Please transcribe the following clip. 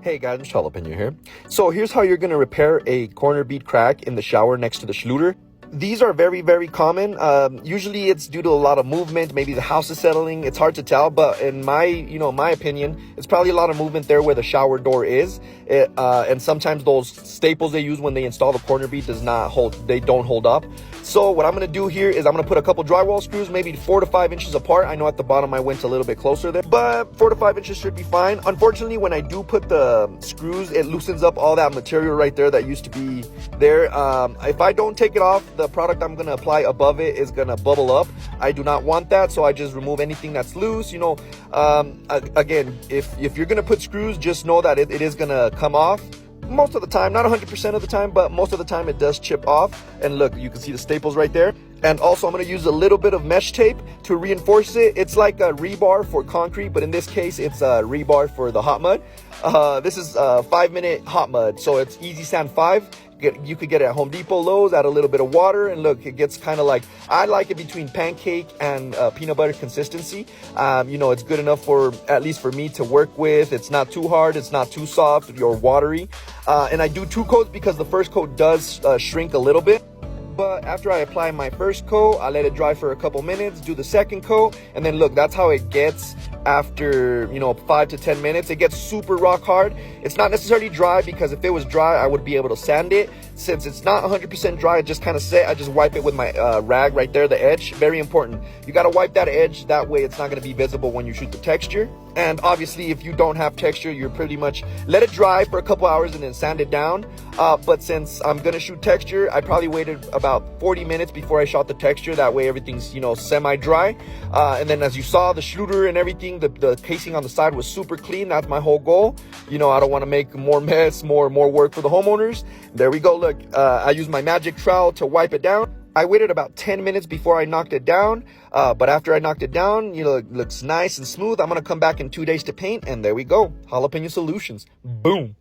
Hey guys, it's Jalapeno here. So here's how you're gonna repair a corner bead crack in the shower next to the schluter. These are very, very common. Usually it's due to a lot of movement. Maybe the house is settling. It's hard to tell, but in my opinion, it's probably a lot of movement there where the shower door is. And sometimes those staples they use when they install the corner bead they don't hold up. So what I'm gonna do here is I'm gonna put a couple drywall screws, maybe 4 to 5 inches apart. I know at the bottom I went a little bit closer there, but 4 to 5 inches should be fine. Unfortunately, when I do put the screws, it loosens up all that material right there that used to be there. If I don't take it off, the product I'm gonna apply above it is gonna bubble up. I do not want that, so I just remove anything that's loose. Again, if you're gonna put screws, just know that it is gonna come off. Most of the time, not 100% of the time, but most of the time it does chip off. And look, you can see the staples right there. And also I'm going to use a little bit of mesh tape to reinforce it. It's like a rebar for concrete, but in this case, it's a rebar for the hot mud. This is a 5-minute hot mud, so it's Easy Sand 5. You could get it at Home Depot, Lowe's, add a little bit of water, and look, it gets kind of like, I like it between pancake and peanut butter consistency. It's good enough for, at least for me, to work with. It's not too hard, it's not too soft or watery. And I do 2 coats because the first coat does shrink a little bit. But after I apply my first coat, I let it dry for a couple minutes, do the second coat, and then look, that's how it gets after 5 to 10 minutes. It gets super rock hard. It's not necessarily dry, because if it was dry I would be able to sand it. Since it's not 100% dry, it just kind of set. I just wipe it with my rag right there, the edge. Very important, you got to wipe that edge, that way it's not going to be visible when you shoot the texture. And obviously if you don't have texture, you're pretty much let it dry for a couple hours and then sand it down. But since I'm gonna shoot texture, I probably waited about 40 minutes before I shot the texture. That way everything's semi-dry. And then as you saw, the schluter and everything, the casing on the side was super clean. That's my whole goal. I don't want to make more mess, more work for the homeowners. There we go. Look, I used my magic trowel to wipe it down. I waited about 10 minutes before I knocked it down, but after I knocked it down, it looks nice and smooth. I'm gonna come back in 2 days to paint, and there we go. Jalapeno Solutions. Boom.